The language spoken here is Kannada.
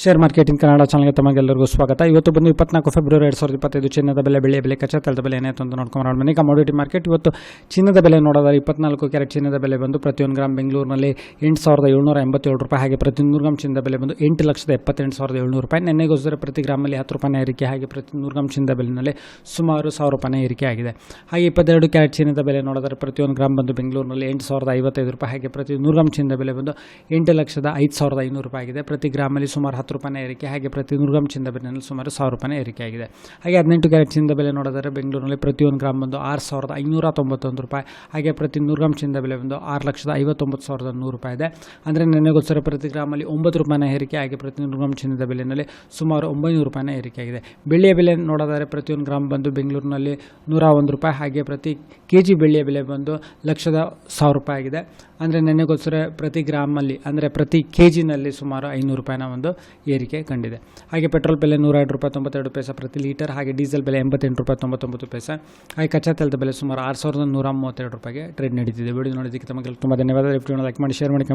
ಶೇರ್ ಮಾರ್ಕೆಟಿಂಗ್ ಕನ್ನಡ ಚಾನಲ್ಗೆ ತಮಗೆಲ್ಲರಿಗೂ ಸ್ವಾಗತ. ಇವತ್ತು ಬಂದು 24 ಫೆಬ್ರವರಿ 2025 ಚಿನ್ನದ ಬೆಲೆ, ಬೆಳ್ಳಿಯ ಬೆಲೆ, ಕಚ್ಚಾ ತೈಲದ ಬೆಲೆ ಏನಾಯಿತು ಅಂತ ನೋಡ್ಕೊಂಡು ಬನ್ನಿ. ಕಮೋಡಿಟಿ ಮಾರ್ಕೆಟ್ ಇವತ್ತು ಚಿನ್ನದ ಬೆಲೆ ನೋಡೋದಾದ್ರೆ 24 ಕ್ಯಾರೆಟ್ ಚಿನ್ನದ ಬೆಲೆ ಬಂದು ಪ್ರತಿಯೊಂದು ಗ್ರಾಮ್ ಬೆಂಗಳೂರಿನಲ್ಲಿ 8,787 ರೂಪಾಯಿ, ಹಾಗೆ ಪ್ರತಿ 100 ಗ್ರಾಮ್ ಚಿನ್ನದ ಬೆಲೆ ಬಂದು 8,78,700 ರೂಪಾಯಿ. ನೆನ್ನೆಗೋಸ್ಕರ ಪ್ರತಿ ಗ್ರಾಮಲ್ಲಿ 10 ರೂಪಾಯಿ ಏರಿಕೆ, ಹಾಗೆ ಪ್ರತಿ 100 ಗ್ರಾಮ್ ಚಿನ್ನದ ಬೆಲೆಯಲ್ಲಿ ಸುಮಾರು 1,000 ರೂಪಾಯಿ ಏರಿಕೆ ಆಗಿದೆ. ಹಾಗೆ 22 ಕ್ಯಾರೆಟ್ ಚಿನ್ನದ ಬೆಲೆ ನೋಡೋದಾದ್ರೆ ಪ್ರತಿಯೊಂದು ಗ್ರಾಮ್ ಬಂದು ಬೆಂಗಳೂರಿನಲ್ಲಿ 8,055 ರೂಪಾಯಿ, ಹಾಗೆ ಪ್ರತಿ 100 ಗ್ರಾಮ್ ಚಿನ್ನದ ಬೆಲೆ ಬಂದು 8,05,500 ರೂಪಾಯಿ ಆಗಿದೆ. ಪ್ರತಿ ಗ್ರಾಮಲ್ಲಿ ಸುಮಾರು 10 ರೂಪಾಯಿ ಏರಿಕೆ, ಹಾಗೆ ಪ್ರತಿ 100 ಗ್ರಾಮ್ ಚಿನ್ನದ ಬೆಲೆಯಲ್ಲಿ ಸುಮಾರು 1,000 ರೂಪಾಯಿ ಏರಿಕೆ ಆಗಿದೆ. ಹಾಗೆ 18 ಕ್ಯಾರೆಟ್ ಚಿನ್ನದ ಬೆಲೆ ನೋಡಿದರೆ ಬೆಂಗಳೂರಿನಲ್ಲಿ ಪ್ರತಿಯೊಂದು ಗ್ರಾಮ್ ಬಂದು 6,591 ರೂಪಾಯಿ, ಹಾಗೆ ಪ್ರತಿ 100 ಗ್ರಾಮ್ ಚಿನ್ನದ ಬೆಲೆ ಬಂದು 6,59,100 ರೂಪಾಯಿ ಇದೆ. ಅಂದರೆ ನೆನ್ನೆಗೋಸ್ಕರ ಪ್ರತಿ ಗ್ರಾಮಲ್ಲಿ 9 ರೂಪಾಯಿ ಏರಿಕೆ, ಹಾಗೆ ಪ್ರತಿ 100 ಗ್ರಾಮ್ ಚಿನ್ನದ ಬೆಲೆಯಲ್ಲಿ ಸುಮಾರು 900 ರೂಪಾಯಿ ಏರಿಕೆ ಆಗಿದೆ. ಬೆಳ್ಳಿಯ ಬೆಲೆ ನೋಡೋದಾದರೆ ಪ್ರತಿಯೊಂದು ಗ್ರಾಮ್ ಬಂದು ಬೆಂಗಳೂರಿನಲ್ಲಿ 101 ರೂಪಾಯಿ, ಹಾಗೆ ಪ್ರತಿ ಕೆಜಿ ಬೆಳ್ಳಿಯ ಬೆಲೆ ಬಂದು 1,00,100 ರೂಪಾಯಿ ಆಗಿದೆ. ಅಂದರೆ ನೆನ್ನೆಗೋಸ್ಕರ ಪ್ರತಿ ಗ್ರಾಮಲ್ಲಿ ಅಂದರೆ ಪ್ರತಿ ಕೆಜಿನಲ್ಲಿ ಸುಮಾರು 500 ರೂಪಾಯಿನ ಒಂದು ಏರಿಕೆ ಕಂಡಿದೆ. ಹಾಗೆ ಪೆಟ್ರೋಲ್ ಬೆಲೆ 102 ರೂಪಾಯಿ 92 ಪೈಸೆ ಪ್ರತಿ ಲೀಟರ್, ಹಾಗೆ ಡೀಸೆಲ್ ಬೆಲೆ 88 ರೂಪಾಯಿ 99 ಪೈಸೆ, ಹಾಗೆ ಕಚ್ಚಾ ತೈಲದ ಬೆಲೆ ಸುಮಾರು 6,132 ರೂಪಾಯಿಗೆ ಟ್ರೇಡ್ ನಡೀತಿದೆ. ವಿಡಿಯೋ ನೋಡೋದಕ್ಕೆ ತಮಗೆ ತುಂಬ ಧನ್ಯವಾದ. ಲೈಕ್ ಮಾಡಿ, ಶೇರ್ ಮಾಡಿ, ಕಮೆಂಟ್